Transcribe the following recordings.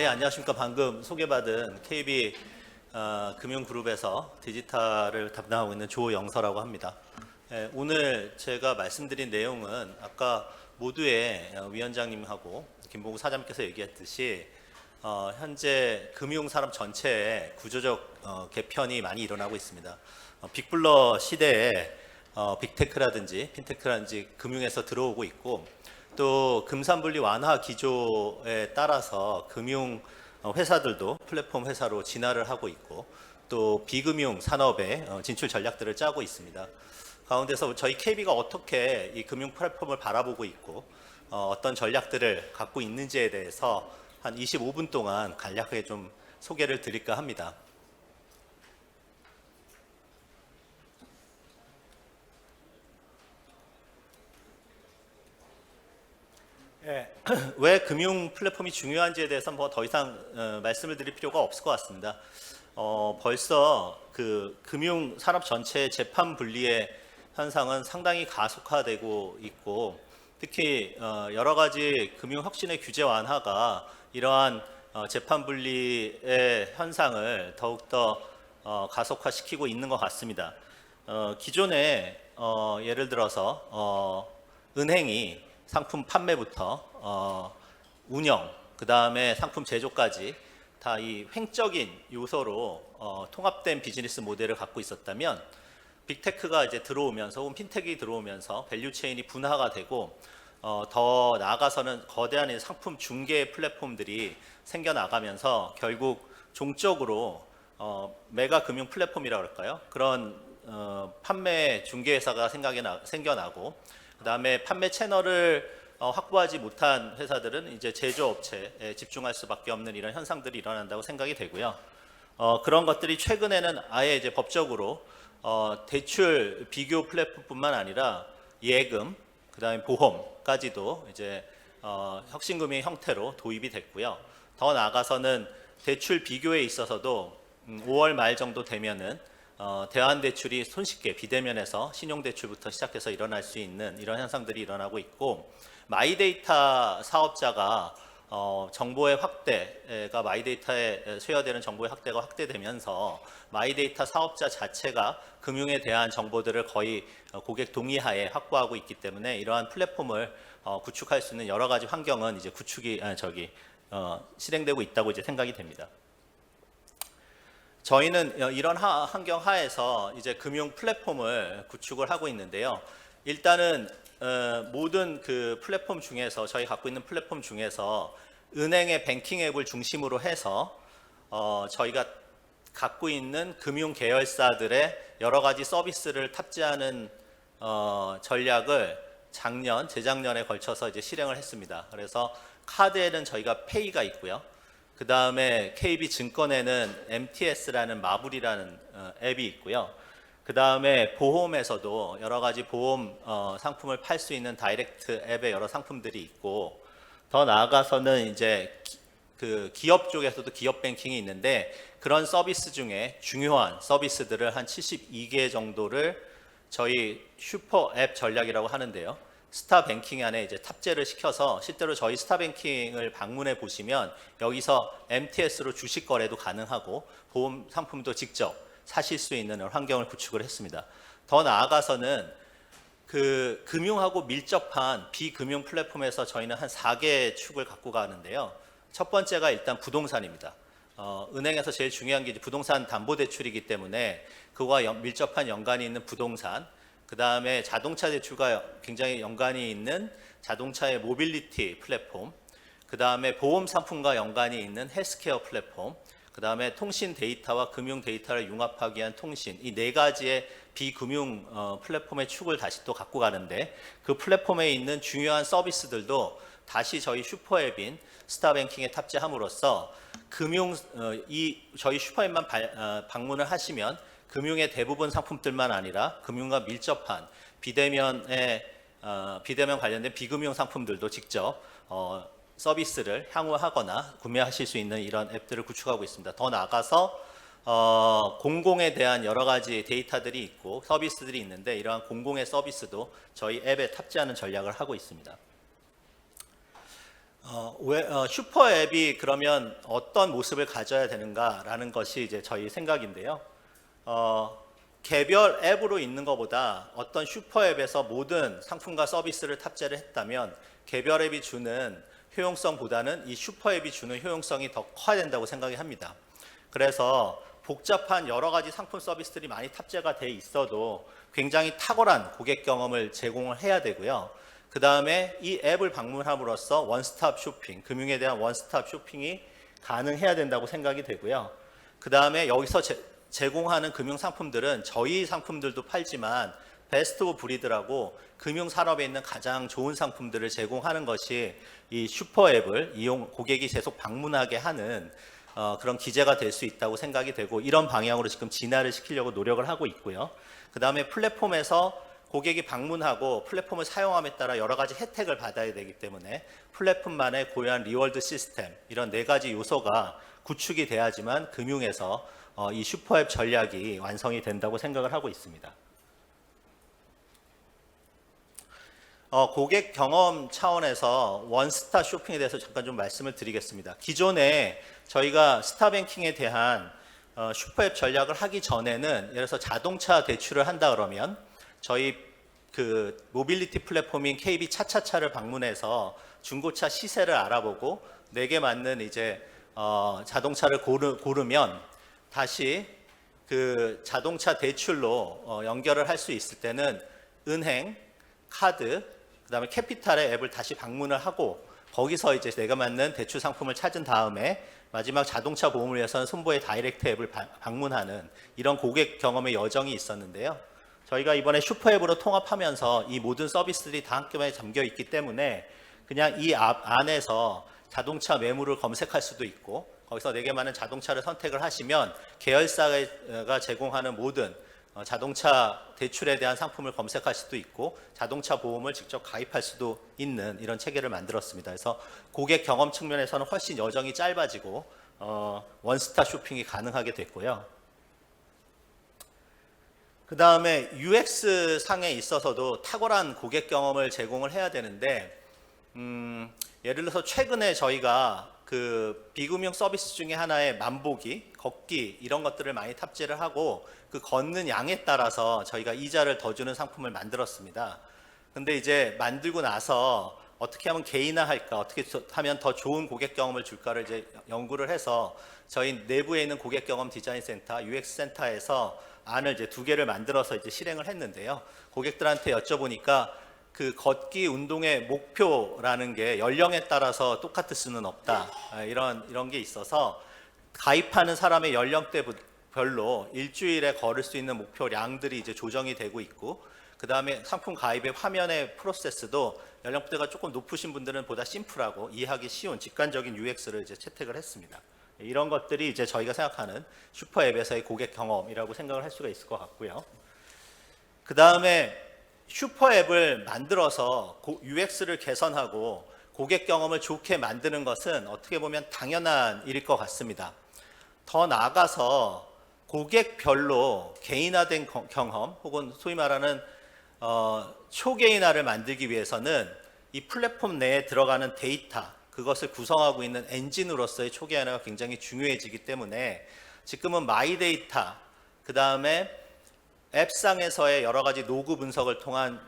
안녕하십니까. 방금 소개받은 KB 금융그룹에서 디지털을 담당하고 있는 조영서라고 합니다. 오늘 제가 말씀드린 내용은 아까 모두의 위원장님하고 김봉구 사장님께서 얘기했듯이 현재 금융산업 전체에 구조적 개편이 많이 일어나고 있습니다. 빅블러 시대에 빅테크라든지 핀테크라든지 금융에서 들어오고 있고, 또 금산분리 완화 기조에 따라서 금융 회사들도 플랫폼 회사로 진화를 하고 있고, 또 비금융 산업의 진출 전략들을 짜고 있습니다. 가운데서 저희 KB가 어떻게 이 금융 플랫폼을 바라보고 있고 어떤 전략들을 갖고 있는지에 대해서 한 25분 동안 간략하게 좀 소개를 드릴까 합니다. 왜 금융 플랫폼이 중요한지에 대해서 뭐 더 이상 말씀을 드릴 필요가 없을 것 같습니다. 벌써 그 금융 산업 전체의 재판 분리의 현상은 상당히 가속화되고 있고, 특히 여러 가지 금융 혁신의 규제 완화가 이러한 재판 분리의 현상을 더욱더 가속화시키고 있는 것 같습니다. 기존에 예를 들어서 은행이 상품 판매부터 운영, 그 다음에 상품 제조까지 다 이 횡적인 요소로 통합된 비즈니스 모델을 갖고 있었다면, 빅테크가 이제 들어오면서 혹은 핀텍이 들어오면서 밸류체인이 분화가 되고 더 나아가서는 거대한 상품 중개 플랫폼들이 생겨나가면서 결국 종적으로 메가 금융 플랫폼이라고 할까요? 그런 판매 중개 회사가 생겨나고, 그 다음에 판매 채널을 확보하지 못한 회사들은 이제 제조업체에 집중할 수밖에 없는 이런 현상들이 일어난다고 생각이 되고요. 그런 것들이 최근에는 아예 이제 법적으로 대출 비교 플랫폼뿐만 아니라 예금, 그 다음에 보험까지도 이제 혁신금융 형태로 도입이 됐고요. 더 나아가서는 대출 비교에 있어서도 5월 말 정도 되면은 대환대출이 손쉽게 비대면에서 신용대출부터 시작해서 일어날 수 있는 이런 현상들이 일어나고 있고, 마이데이터 사업자가 정보의 확대가 마이데이터에 수여되는 정보의 확대가 확대되면서 마이데이터 사업자 자체가 금융에 대한 정보들을 거의 고객 동의하에 확보하고 있기 때문에 이러한 플랫폼을 구축할 수 있는 여러 가지 환경은 이제 실행되고 있다고 이제 생각이 됩니다. 저희는 이런 환경 하에서 이제 금융 플랫폼을 구축을 하고 있는데요. 일단은 모든 그 플랫폼 중에서, 저희 갖고 있는 플랫폼 중에서 은행의 뱅킹 앱을 중심으로 해서 저희가 갖고 있는 금융 계열사들의 여러 가지 서비스를 탑재하는 전략을 재작년에 걸쳐서 이제 실행을 했습니다. 그래서 카드에는 저희가 페이가 있고요. 그 다음에 KB증권에는 MTS라는 마블이라는 앱이 있고요. 그 다음에 보험에서도 여러 가지 보험 상품을 팔 수 있는 다이렉트 앱의 여러 상품들이 있고, 더 나아가서는 이제 그 기업 쪽에서도 기업 뱅킹이 있는데, 그런 서비스 중에 중요한 서비스들을 한 72개 정도를 저희 슈퍼 앱 전략이라고 하는데요. 스타뱅킹 안에 이제 탑재를 시켜서 실제로 저희 스타뱅킹을 방문해 보시면 여기서 MTS로 주식 거래도 가능하고 보험 상품도 직접 사실 수 있는 환경을 구축을 했습니다. 더 나아가서는 그 금융하고 밀접한 비금융 플랫폼에서 저희는 한 4개 축을 갖고 가는데요. 첫 번째가 일단 부동산입니다. 은행에서 제일 중요한 게 이제 부동산 담보대출이기 때문에 그와 밀접한 연관이 있는 부동산, 그 다음에 자동차 대출과 굉장히 연관이 있는 자동차의 모빌리티 플랫폼, 그 다음에 보험 상품과 연관이 있는 헬스케어 플랫폼, 그 다음에 통신 데이터와 금융 데이터를 융합하기 위한 통신, 이 네 가지의 비금융 플랫폼의 축을 다시 또 갖고 가는데, 그 플랫폼에 있는 중요한 서비스들도 다시 저희 슈퍼앱인 스타뱅킹에 탑재함으로써 저희 슈퍼앱만 방문을 하시면 금융의 대부분 상품들만 아니라 금융과 밀접한 비대면 관련된 비금융 상품들도 직접 서비스를 향후하거나 구매하실 수 있는 이런 앱들을 구축하고 있습니다. 더 나아가서 공공에 대한 여러 가지 데이터들이 있고 서비스들이 있는데, 이러한 공공의 서비스도 저희 앱에 탑재하는 전략을 하고 있습니다. 슈퍼 앱이 그러면 어떤 모습을 가져야 되는가라는 것이 이제 저희 생각인데요. 개별 앱으로 있는 것보다 어떤 슈퍼 앱에서 모든 상품과 서비스를 탑재를 했다면 개별 앱이 주는 효용성보다는 이 슈퍼 앱이 주는 효용성이 더 커야 된다고 생각이 합니다. 그래서 복잡한 여러 가지 상품 서비스들이 많이 탑재가 돼 있어도 굉장히 탁월한 고객 경험을 제공을 해야 되고요. 그 다음에 이 앱을 방문함으로써 원스톱 쇼핑, 금융에 대한 원스톱 쇼핑이 가능해야 된다고 생각이 되고요. 그 다음에 여기서 제공하는 금융 상품들은 저희 상품들도 팔지만 베스트 오브 브리드라고 금융 산업에 있는 가장 좋은 상품들을 제공하는 것이 이 슈퍼 앱을 고객이 계속 방문하게 하는 그런 기제가 될 수 있다고 생각이 되고, 이런 방향으로 지금 진화를 시키려고 노력을 하고 있고요. 그 다음에 플랫폼에서 고객이 방문하고 플랫폼을 사용함에 따라 여러 가지 혜택을 받아야 되기 때문에 플랫폼만의 고유한 리워드 시스템, 이런 4가지 요소가 구축이 돼야지만 금융에서 이 슈퍼앱 전략이 완성이 된다고 생각을 하고 있습니다. 고객 경험 차원에서 원스톱 쇼핑에 대해서 잠깐 좀 말씀을 드리겠습니다. 기존에 저희가 스타뱅킹에 대한 슈퍼앱 전략을 하기 전에는, 예를 들어서 자동차 대출을 한다 그러면 저희 그 모빌리티 플랫폼인 KB 차차차를 방문해서 중고차 시세를 알아보고 내게 맞는 이제 자동차를 고르면 다시 그 자동차 대출로 연결을 할 수 있을 때는 은행, 카드, 그다음에 캐피탈의 앱을 다시 방문을 하고 거기서 이제 내가 맞는 대출 상품을 찾은 다음에 마지막 자동차 보험을 위해서는 손보의 다이렉트 앱을 방문하는 이런 고객 경험의 여정이 있었는데요. 저희가 이번에 슈퍼앱으로 통합하면서 이 모든 서비스들이 다 한꺼번에 잠겨 있기 때문에 그냥 이 앱 안에서 자동차 매물을 검색할 수도 있고, 거기서 내게 맞는 자동차를 선택을 하시면 계열사가 제공하는 모든 자동차 대출에 대한 상품을 검색할 수도 있고 자동차 보험을 직접 가입할 수도 있는 이런 체계를 만들었습니다. 그래서 고객 경험 측면에서는 훨씬 여정이 짧아지고 원스톱 쇼핑이 가능하게 됐고요. 그 다음에 UX 상에 있어서도 탁월한 고객 경험을 제공을 해야 되는데, 예를 들어서 최근에 저희가 그 비금융 서비스 중에 하나의 만보기, 걷기 이런 것들을 많이 탑재를 하고 그 걷는 양에 따라서 저희가 이자를 더 주는 상품을 만들었습니다. 근데 이제 만들고 나서 어떻게 하면 개인화할까, 어떻게 하면 더 좋은 고객 경험을 줄까를 이제 연구를 해서 저희 내부에 있는 고객 경험 디자인 센터, UX 센터에서 안을 이제 2개를 만들어서 이제 실행을 했는데요. 고객들한테 여쭤보니까 그 걷기 운동의 목표라는 게 연령에 따라서 똑같을 수는 없다. 이런 게 있어서 가입하는 사람의 연령대별로 일주일에 걸을 수 있는 목표량들이 이제 조정이 되고 있고, 그 다음에 상품 가입의 화면의 프로세스도 연령대가 조금 높으신 분들은 보다 심플하고 이해하기 쉬운 직관적인 UX를 이제 채택을 했습니다. 이런 것들이 이제 저희가 생각하는 슈퍼앱에서의 고객 경험이라고 생각을 할 수가 있을 것 같고요. 그 다음에 슈퍼앱을 만들어서 UX를 개선하고 고객 경험을 좋게 만드는 것은 어떻게 보면 당연한 일일 것 같습니다. 더 나아가서 고객별로 개인화된 경험 혹은 소위 말하는 초개인화를 만들기 위해서는 이 플랫폼 내에 들어가는 데이터, 그것을 구성하고 있는 엔진으로서의 초기화가 굉장히 중요해지기 때문에 지금은 마이 데이터, 그 다음에 앱상에서의 여러 가지 로그 분석을 통한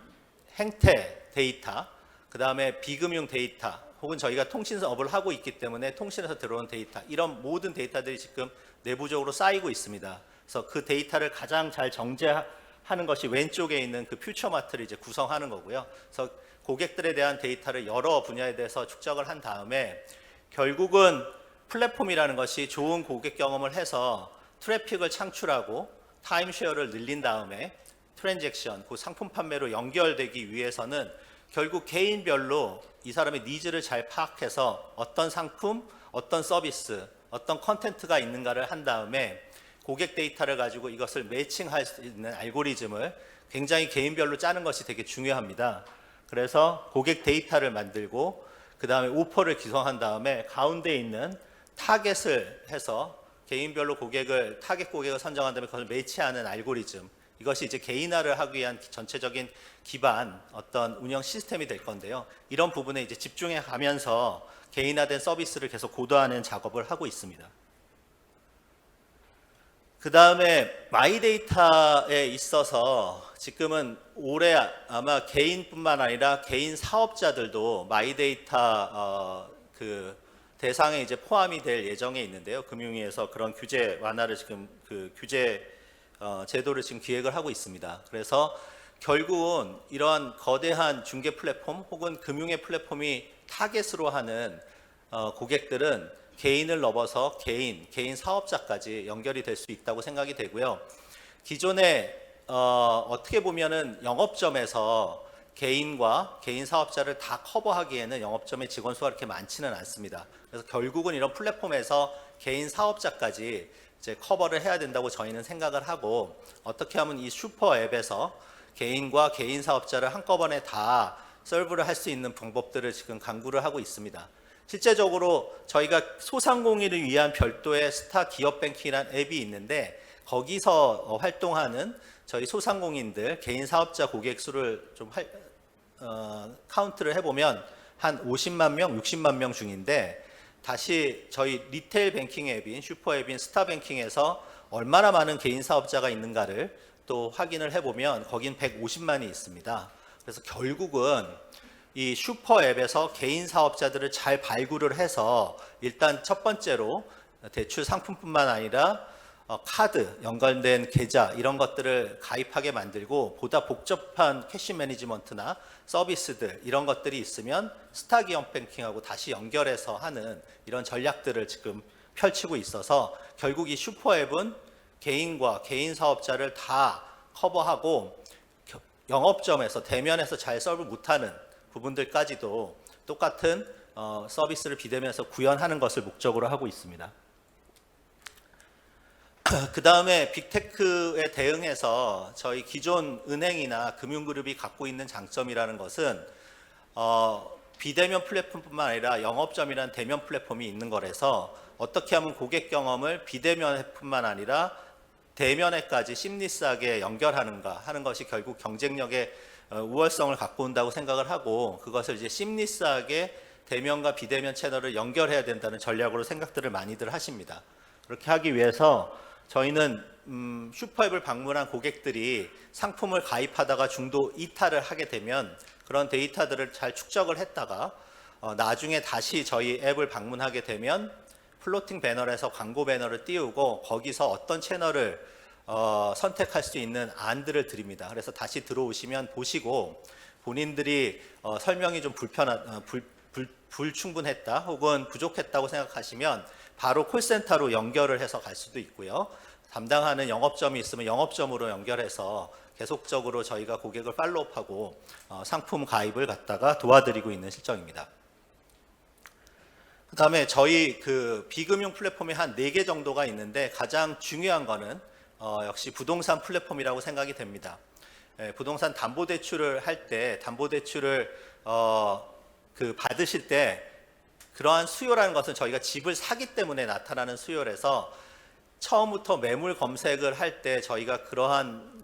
행태 데이터, 그 다음에 비금융 데이터, 혹은 저희가 통신업을 하고 있기 때문에 통신에서 들어온 데이터, 이런 모든 데이터들이 지금 내부적으로 쌓이고 있습니다. 그래서 그 데이터를 가장 잘 정제하는 것이 왼쪽에 있는 그 퓨처마트를 이제 구성하는 거고요. 그래서 고객들에 대한 데이터를 여러 분야에 대해서 축적을 한 다음에 결국은 플랫폼이라는 것이 좋은 고객 경험을 해서 트래픽을 창출하고 타임쉐어를 늘린 다음에 트랜잭션, 그 상품 판매로 연결되기 위해서는 결국 개인별로 이 사람의 니즈를 잘 파악해서 어떤 상품, 어떤 서비스, 어떤 컨텐츠가 있는가를 한 다음에 고객 데이터를 가지고 이것을 매칭할 수 있는 알고리즘을 굉장히 개인별로 짜는 것이 되게 중요합니다. 그래서 고객 데이터를 만들고 그 다음에 오퍼를 구성한 다음에 가운데 있는 타겟을 해서 개인별로 타겟 고객을 선정한 다음에 그것을 매치하는 알고리즘, 이것이 이제 개인화를 하기 위한 전체적인 기반 어떤 운영 시스템이 될 건데요. 이런 부분에 이제 집중해 가면서 개인화된 서비스를 계속 고도화하는 작업을 하고 있습니다. 그 다음에 마이데이터에 있어서 지금은 올해 아마 개인뿐만 아니라 개인 사업자들도 마이데이터 그 대상에 이제 포함이 될 예정에 있는데요. 금융위에서 그런 규제 완화를 지금 그 규제 제도를 지금 기획을 하고 있습니다. 그래서 결국은 이러한 거대한 중개 플랫폼 혹은 금융의 플랫폼이 타겟으로 하는 고객들은 개인을 넘어서 개인 사업자까지 연결이 될 수 있다고 생각이 되고요. 기존에 어떻게 보면은 영업점에서 개인과 개인 사업자를 다 커버하기에는 영업점의 직원 수가 그렇게 많지는 않습니다. 그래서 결국은 이런 플랫폼에서 개인 사업자까지 이제 커버를 해야 된다고 저희는 생각을 하고, 어떻게 하면 이 슈퍼 앱에서 개인과 개인 사업자를 한꺼번에 다 서브를 할 수 있는 방법들을 지금 강구를 하고 있습니다. 실제적으로 저희가 소상공인을 위한 별도의 스타 기업 뱅킹이라는 앱이 있는데, 거기서 활동하는 저희 소상공인들 개인 사업자 고객 수를 좀 카운트를 해보면 한 50만 명, 60만 명 중인데, 다시 저희 리테일 뱅킹 앱인 슈퍼 앱인 스타 뱅킹에서 얼마나 많은 개인 사업자가 있는가를 또 확인을 해보면 거긴 150만이 있습니다. 그래서 결국은 이 슈퍼 앱에서 개인 사업자들을 잘 발굴을 해서 일단 첫 번째로 대출 상품뿐만 아니라 카드, 연관된 계좌 이런 것들을 가입하게 만들고, 보다 복잡한 캐시 매니지먼트나 서비스들 이런 것들이 있으면 스타 기업 뱅킹하고 다시 연결해서 하는 이런 전략들을 지금 펼치고 있어서, 결국 이 슈퍼 앱은 개인과 개인 사업자를 다 커버하고 영업점에서 대면에서 잘 서브 못하는 부분들까지도 똑같은 서비스를 비대면에서 구현하는 것을 목적으로 하고 있습니다. 그 다음에 빅테크에 대응해서 저희 기존 은행이나 금융그룹이 갖고 있는 장점이라는 것은 비대면 플랫폼뿐만 아니라 영업점이라는 대면 플랫폼이 있는 거라서, 어떻게 하면 고객 경험을 비대면뿐만 아니라 대면에까지 심리스하게 연결하는가 하는 것이 결국 경쟁력의 우월성을 갖고 온다고 생각을 하고, 그것을 이제 심리스하게 대면과 비대면 채널을 연결해야 된다는 전략으로 생각들을 많이들 하십니다. 그렇게 하기 위해서 저희는 슈퍼앱을 방문한 고객들이 상품을 가입하다가 중도 이탈을 하게 되면 그런 데이터들을 잘 축적을 했다가 나중에 다시 저희 앱을 방문하게 되면 플로팅 배너에서 광고 배너를 띄우고 거기서 어떤 채널을 선택할 수 있는 안들을 드립니다. 그래서 다시 들어오시면 보시고, 본인들이 설명이 좀 불충분했다 혹은 부족했다고 생각하시면 바로 콜센터로 연결을 해서 갈 수도 있고요. 담당하는 영업점이 있으면 영업점으로 연결해서 계속적으로 저희가 고객을 팔로우하고 상품 가입을 갖다가 도와드리고 있는 실정입니다. 그 다음에 저희 그 비금융 플랫폼이 한 4개 정도가 있는데, 가장 중요한 거는 역시 부동산 플랫폼이라고 생각이 됩니다. 부동산 담보대출을 할 때 담보대출을 받으실 때 그러한 수요라는 것은 저희가 집을 사기 때문에 나타나는 수요라서, 처음부터 매물 검색을 할 때 저희가 그러한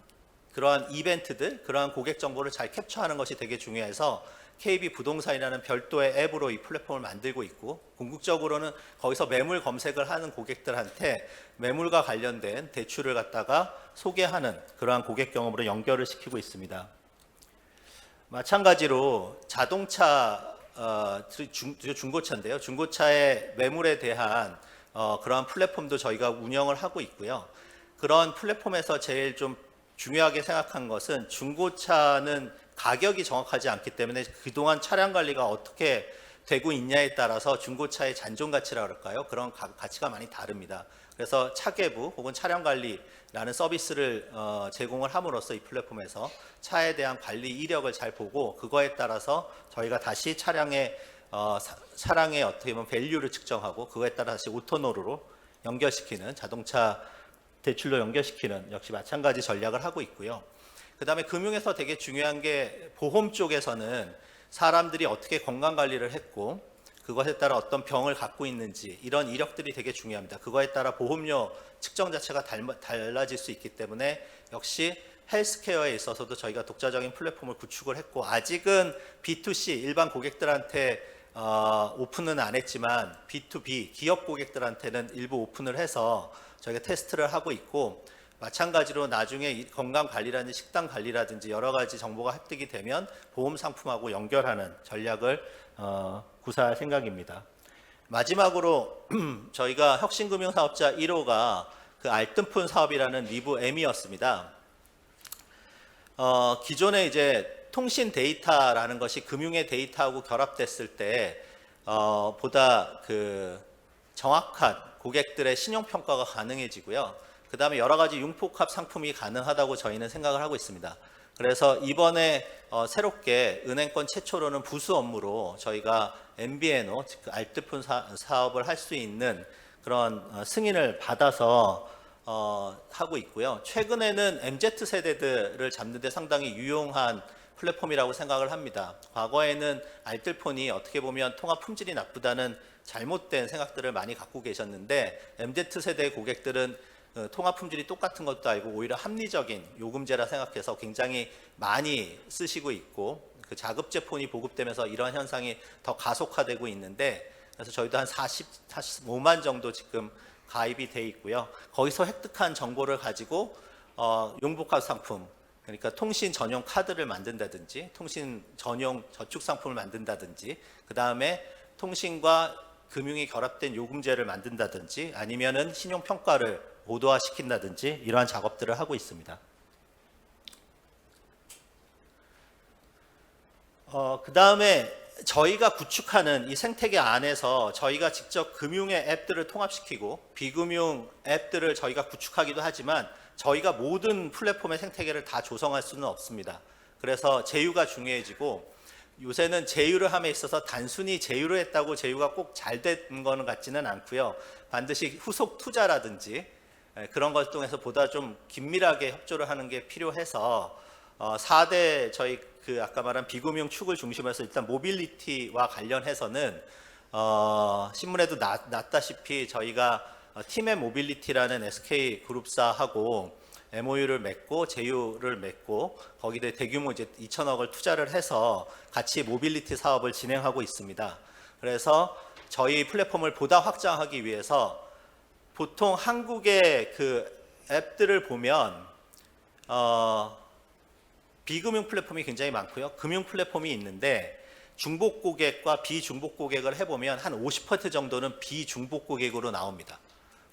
이벤트들, 그러한 고객 정보를 잘 캡처하는 것이 되게 중요해서 KB 부동산이라는 별도의 앱으로 이 플랫폼을 만들고 있고, 궁극적으로는 거기서 매물 검색을 하는 고객들한테 매물과 관련된 대출을 갖다가 소개하는 그러한 고객 경험으로 연결을 시키고 있습니다. 마찬가지로 자동차 중고차인데요. 중고차의 매물에 대한 그러한 플랫폼도 저희가 운영을 하고 있고요. 그런 플랫폼에서 제일 좀 중요하게 생각한 것은, 중고차는 가격이 정확하지 않기 때문에 그동안 차량 관리가 어떻게 되고 있냐에 따라서 중고차의 잔존 가치라고 할까요? 그런 가치가 많이 다릅니다. 그래서 차계부 혹은 차량 관리라는 서비스를 제공을 함으로써 이 플랫폼에서 차에 대한 관리 이력을 잘 보고, 그거에 따라서 저희가 다시 차량의 어떻게 보면 밸류를 측정하고, 그거에 따라 다시 오토노로로 연결시키는, 자동차 대출로 연결시키는 역시 마찬가지 전략을 하고 있고요. 그 다음에 금융에서 되게 중요한 게, 보험 쪽에서는 사람들이 어떻게 건강관리를 했고 그것에 따라 어떤 병을 갖고 있는지, 이런 이력들이 되게 중요합니다. 그거에 따라 보험료 측정 자체가 달라질 수 있기 때문에 역시 헬스케어에 있어서도 저희가 독자적인 플랫폼을 구축을 했고, 아직은 B2C 일반 고객들한테 오픈은 안 했지만 B2B 기업 고객들한테는 일부 오픈을 해서 저희가 테스트를 하고 있고, 마찬가지로 나중에 건강관리라든지 식단관리라든지 여러 가지 정보가 획득이 되면 보험 상품하고 연결하는 전략을 구사할 생각입니다. 마지막으로 저희가 혁신금융사업자 1호가 그 알뜰폰 사업이라는 리브 M이었습니다. 기존에 이제 통신 데이터라는 것이 금융의 데이터하고 결합됐을 때 보다 그 정확한 고객들의 신용평가가 가능해지고요. 그 다음에 여러 가지 융복합 상품이 가능하다고 저희는 생각을 하고 있습니다. 그래서 이번에 새롭게 은행권 최초로는 부수 업무로 저희가 MVNO, 즉 알뜰폰 사업을 할 수 있는 그런 승인을 받아서 하고 있고요. 최근에는 MZ세대들을 잡는 데 상당히 유용한 플랫폼이라고 생각을 합니다. 과거에는 알뜰폰이 어떻게 보면 통화 품질이 나쁘다는 잘못된 생각들을 많이 갖고 계셨는데, MZ세대 고객들은 통화 품질이 똑같은 것도 알고 오히려 합리적인 요금제라 생각해서 굉장히 많이 쓰시고 있고, 그 자급제 폰이 보급되면서 이러한 현상이 더 가속화되고 있는데, 그래서 저희도 한 45만 정도 지금 가입이 돼 있고요. 거기서 획득한 정보를 가지고 융복합 상품, 그러니까 통신 전용 카드를 만든다든지 통신 전용 저축 상품을 만든다든지, 그 다음에 통신과 금융이 결합된 요금제를 만든다든지, 아니면은 신용평가를 고도화시킨다든지 이러한 작업들을 하고 있습니다. 그 다음에 저희가 구축하는 이 생태계 안에서 저희가 직접 금융의 앱들을 통합시키고 비금융 앱들을 저희가 구축하기도 하지만 저희가 모든 플랫폼의 생태계를 다 조성할 수는 없습니다. 그래서 제휴가 중요해지고, 요새는 제휴를 함에 있어서 단순히 제휴를 했다고 제휴가 꼭 잘 된 거는 같지는 않고요. 반드시 후속 투자라든지 그런 걸 통해서 보다 좀 긴밀하게 협조를 하는 게 필요해서 4대 저희 그 아까 말한 비금융 축을 중심으로 해서 일단 모빌리티와 관련해서는 신문에도 났다시피 저희가 팀의 모빌리티라는 SK 그룹사하고 MOU를 맺고 제휴를 맺고 거기에 대규모 이제 2천억을 투자를 해서 같이 모빌리티 사업을 진행하고 있습니다. 그래서 저희 플랫폼을 보다 확장하기 위해서 보통 한국의 그 앱들을 보면 비금융 플랫폼이 굉장히 많고요. 금융 플랫폼이 있는데 중복 고객과 비중복 고객을 해보면 한 50% 정도는 비중복 고객으로 나옵니다.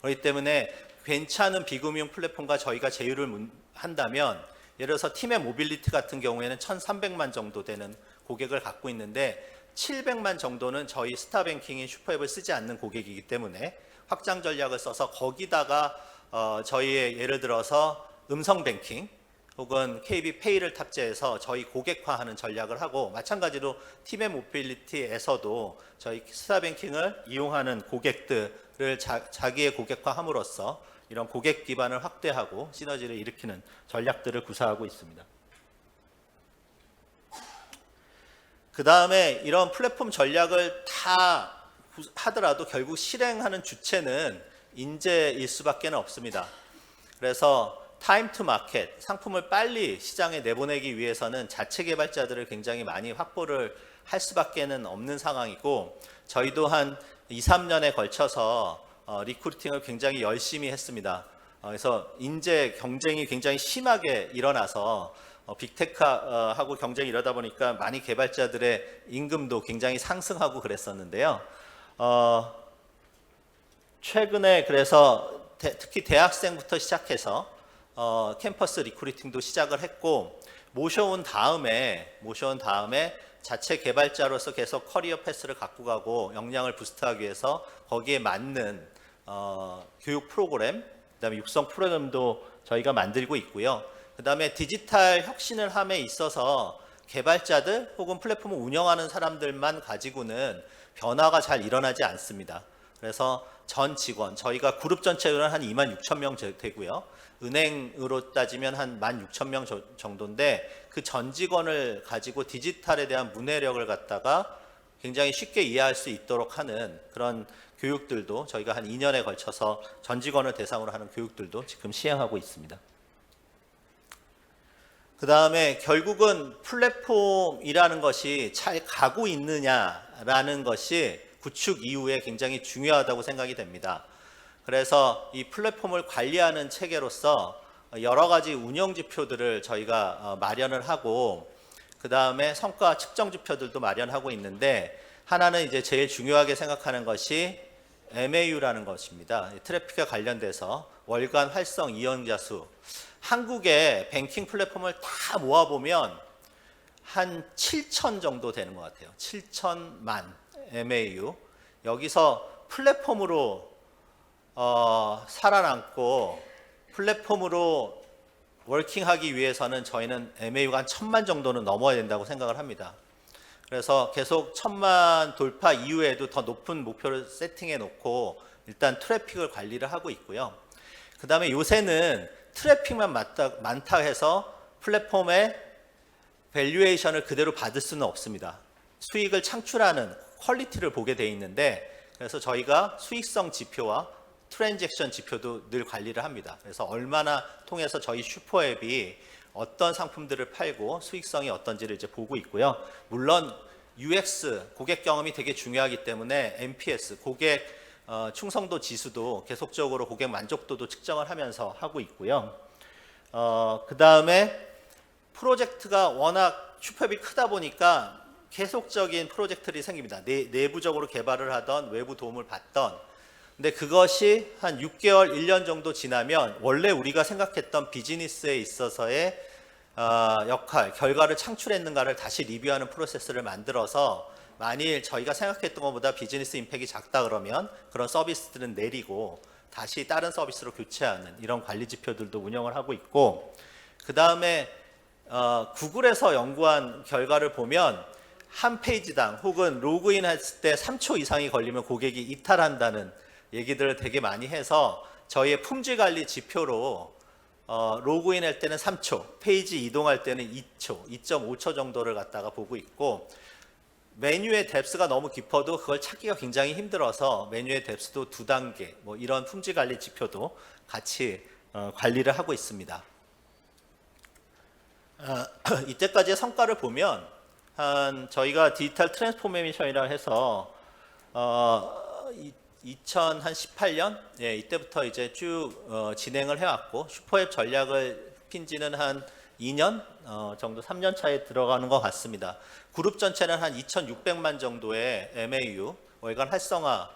그렇기 때문에 괜찮은 비금융 플랫폼과 저희가 제휴를 한다면, 예를 들어서 팀의 모빌리티 같은 경우에는 1,300만 정도 되는 고객을 갖고 있는데 700만 정도는 저희 스타뱅킹인 슈퍼앱을 쓰지 않는 고객이기 때문에 확장 전략을 써서 거기다가 저희의 예를 들어서 음성 뱅킹 혹은 KB페이를 탑재해서 저희 고객화하는 전략을 하고, 마찬가지로 팀의 모빌리티에서도 저희 스타뱅킹을 이용하는 고객들을 자기의 고객화함으로써 이런 고객 기반을 확대하고 시너지를 일으키는 전략들을 구사하고 있습니다. 그 다음에 이런 플랫폼 전략을 다 하더라도 결국 실행하는 주체는 인재일 수밖에 없습니다. 그래서 타임 투 마켓, 상품을 빨리 시장에 내보내기 위해서는 자체 개발자들을 굉장히 많이 확보를 할 수밖에 없는 상황이고, 저희도 한 2, 3년에 걸쳐서 리크루팅을 굉장히 열심히 했습니다. 그래서 인재 경쟁이 굉장히 심하게 일어나서 빅테크하고 경쟁이 이러다 보니까 많이 개발자들의 임금도 굉장히 상승하고 그랬었는데요. 최근에 그래서 특히 대학생부터 시작해서 캠퍼스 리크루팅도 시작을 했고, 모셔온 다음에 자체 개발자로서 계속 커리어 패스를 갖고 가고 역량을 부스트하기 위해서 거기에 맞는 교육 프로그램, 그다음에 육성 프로그램도 저희가 만들고 있고요. 그다음에 디지털 혁신을 함에 있어서 개발자들 혹은 플랫폼을 운영하는 사람들만 가지고는 변화가 잘 일어나지 않습니다. 그래서 전 직원, 저희가 그룹 전체로는 한 26,000명 되고요. 은행으로 따지면 한 16,000명 정도인데, 그 전 직원을 가지고 디지털에 대한 문해력을 갖다가 굉장히 쉽게 이해할 수 있도록 하는 그런 교육들도 저희가 한 2년에 걸쳐서 전 직원을 대상으로 하는 교육들도 지금 시행하고 있습니다. 그 다음에 결국은 플랫폼이라는 것이 잘 가고 있느냐라는 것이 구축 이후에 굉장히 중요하다고 생각이 됩니다. 그래서 이 플랫폼을 관리하는 체계로서 여러 가지 운영 지표들을 저희가 마련을 하고, 그 다음에 성과 측정 지표들도 마련하고 있는데, 하나는 이제 제일 중요하게 생각하는 것이 MAU라는 것입니다. 트래픽과 관련돼서 월간 활성 이용자 수. 한국의 뱅킹 플랫폼을 다 모아보면 한 7천 정도 되는 것 같아요. 7천만 MAU. 여기서 플랫폼으로 살아남고 플랫폼으로 워킹하기 위해서는 저희는 MAU가 한 1,000만 정도는 넘어야 된다고 생각을 합니다. 그래서 계속 1,000만 돌파 이후에도 더 높은 목표를 세팅해 놓고 일단 트래픽을 관리를 하고 있고요. 그 다음에 요새는 트래픽만 많다 해서 플랫폼의 밸류에이션을 그대로 받을 수는 없습니다. 수익을 창출하는 퀄리티를 보게 돼 있는데, 그래서 저희가 수익성 지표와 트랜잭션 지표도 늘 관리를 합니다. 그래서 얼마나 통해서 저희 슈퍼앱이 어떤 상품들을 팔고 수익성이 어떤지를 이제 보고 있고요. 물론 UX, 고객 경험이 되게 중요하기 때문에 NPS, 고객 충성도 지수도 계속적으로 고객 만족도도 측정을 하면서 하고 있고요. 그 다음에 프로젝트가 워낙 슈퍼앱이 크다 보니까 계속적인 프로젝트들이 생깁니다. 내부적으로 개발을 하던 외부 도움을 받던, 근데 그것이 한 6개월, 1년 정도 지나면 원래 우리가 생각했던 비즈니스에 있어서의 역할, 결과를 창출했는가를 다시 리뷰하는 프로세스를 만들어서, 만일 저희가 생각했던 것보다 비즈니스 임팩이 작다 그러면 그런 서비스들은 내리고 다시 다른 서비스로 교체하는 이런 관리 지표들도 운영을 하고 있고, 그 다음에 구글에서 연구한 결과를 보면 한 페이지당 혹은 로그인 했을 때 3초 이상이 걸리면 고객이 이탈한다는 얘기들을 되게 많이 해서 저희의 품질 관리 지표로 로그인 할 때는 3초, 페이지 이동할 때는 2초, 2.5초 정도를 갖다가 보고 있고, 메뉴의 뎁스가 너무 깊어도 그걸 찾기가 굉장히 힘들어서 메뉴의 뎁스도 2단계, 뭐 이런 품질 관리 지표도 같이 관리를 하고 있습니다. 이때까지의 성과를 보면 저희가 디지털 트랜스포메이션이라 해서 2018년 이때부터 이제 쭉 진행을 해왔고, 슈퍼앱 전략을 핀 지는 한 2년 정도, 3년 차에 들어가는 것 같습니다. 그룹 전체는 한 2,600만 정도의 MAU, 월간 활성화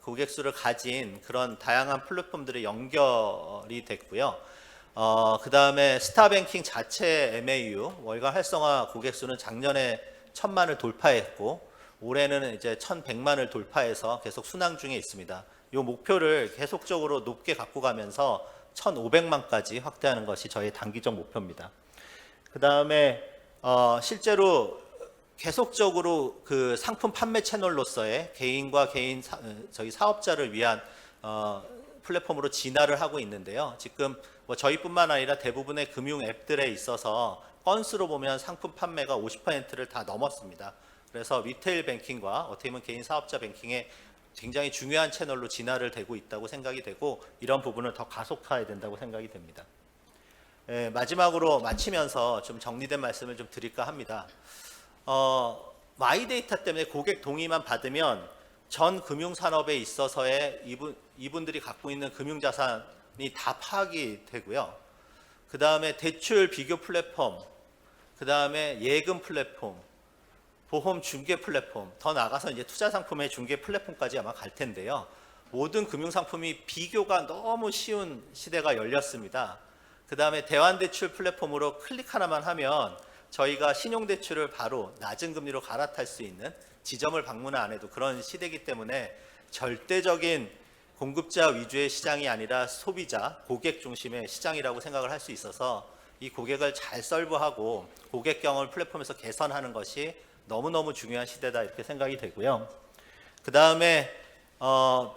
고객 수를 가진 그런 다양한 플랫폼들이 연결이 됐고요. 그 다음에 스타뱅킹 자체 MAU, 월간 활성화 고객 수는 작년에 1,000만을 돌파했고, 올해는 이제 1,100만을 돌파해서 계속 순항 중에 있습니다. 이 목표를 계속적으로 높게 갖고 가면서 1,500만까지 확대하는 것이 저희 단기적 목표입니다. 그 다음에 실제로 계속적으로 그 상품 판매 채널로서의 개인과 개인 저희 사업자를 위한 플랫폼으로 진화를 하고 있는데요. 지금 뭐 저희뿐만 아니라 대부분의 금융 앱들에 있어서 건수로 보면 상품 판매가 50%를 다 넘었습니다. 그래서 리테일 뱅킹과 어떻게 보면 개인 사업자 뱅킹에 굉장히 중요한 채널로 진화를 되고 있다고 생각이 되고, 이런 부분을 더 가속화해야 된다고 생각이 됩니다. 마지막으로 마치면서 좀 정리된 말씀을 좀 드릴까 합니다. 마이데이터 때문에 고객 동의만 받으면 전 금융산업에 있어서의 이분들이 갖고 있는 금융자산이 다 파악이 되고요. 그 다음에 대출 비교 플랫폼, 그 다음에 예금 플랫폼, 보험 중개 플랫폼, 더 나아가서 이제 투자 상품의 중개 플랫폼까지 아마 갈 텐데요. 모든 금융 상품이 비교가 너무 쉬운 시대가 열렸습니다. 그 다음에 대환대출 플랫폼으로 클릭 하나만 하면 저희가 신용대출을 바로 낮은 금리로 갈아탈 수 있는, 지점을 방문 안 해도 그런 시대이기 때문에 절대적인 공급자 위주의 시장이 아니라 소비자, 고객 중심의 시장이라고 생각을 할 수 있어서, 이 고객을 잘 서브하고 고객 경험을 플랫폼에서 개선하는 것이 너무너무 중요한 시대다, 이렇게 생각이 되고요. 그 다음에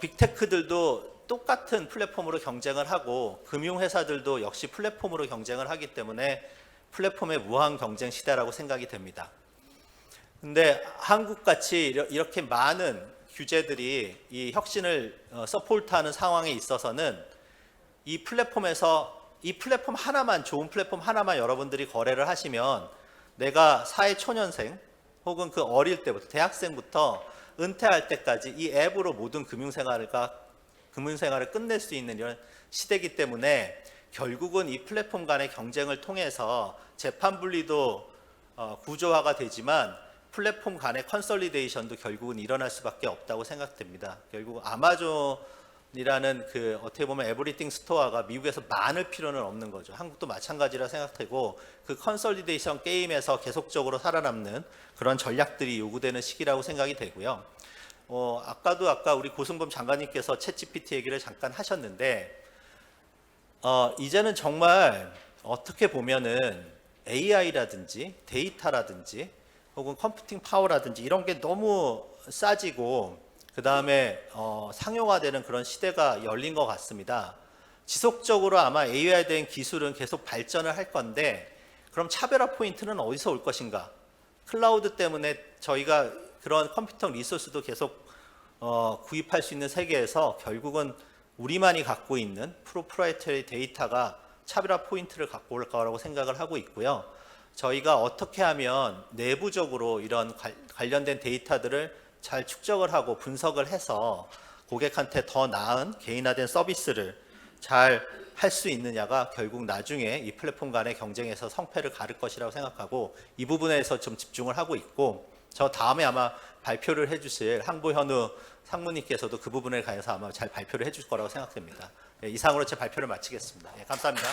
빅테크들도 똑같은 플랫폼으로 경쟁을 하고, 금융회사들도 역시 플랫폼으로 경쟁을 하기 때문에 플랫폼의 무한 경쟁 시대라고 생각이 됩니다. 근데 한국같이 이렇게 많은 규제들이 이 혁신을 서포트하는 상황에 있어서는 이 플랫폼에서 이 플랫폼 하나만, 좋은 플랫폼 하나만 여러분들이 거래를 하시면 내가 사회 초년생 혹은 그 어릴 때부터 대학생부터 은퇴할 때까지 이 앱으로 모든 금융생활을 끝낼 수 있는 이런 시대이기 때문에 결국은 이 플랫폼 간의 경쟁을 통해서 재판 분리도 구조화가 되지만 플랫폼 간의 컨sol리데이션도 결국은 일어날 수밖에 없다고 생각됩니다. 결국 아마존이라는 그 어떻게 보면 에브리띵 스토어가 미국에서 많을 필요는 없는 거죠. 한국도 마찬가지라 생각되고 그 컨sol리데이션 게임에서 계속적으로 살아남는 그런 전략들이 요구되는 시기라고 생각이 되고요. 아까 우리 고승범 장관님께서 챗GPT 얘기를 잠깐 하셨는데 이제는 정말 어떻게 보면은 AI라든지 데이터라든지 혹은 컴퓨팅 파워라든지 이런 게 너무 싸지고 그 다음에 상용화되는 그런 시대가 열린 것 같습니다. 지속적으로 아마 AI에 대한 기술은 계속 발전을 할 건데 그럼 차별화 포인트는 어디서 올 것인가? 클라우드 때문에 저희가 그런 컴퓨터 리소스도 계속 구입할 수 있는 세계에서 결국은 우리만이 갖고 있는 프로프라이터리 데이터가 차별화 포인트를 갖고 올 거라고 생각을 하고 있고요. 저희가 어떻게 하면 내부적으로 이런 관련된 데이터들을 잘 축적을 하고 분석을 해서 고객한테 더 나은 개인화된 서비스를 잘 할 수 있느냐가 결국 나중에 이 플랫폼 간의 경쟁에서 성패를 가를 것이라고 생각하고 이 부분에서 좀 집중을 하고 있고 저 다음에 아마 발표를 해주실 항보현우 상무님께서도 그 부분에 관해서 아마 잘 발표를 해줄 거라고 생각됩니다. 이상으로 제 발표를 마치겠습니다. 감사합니다.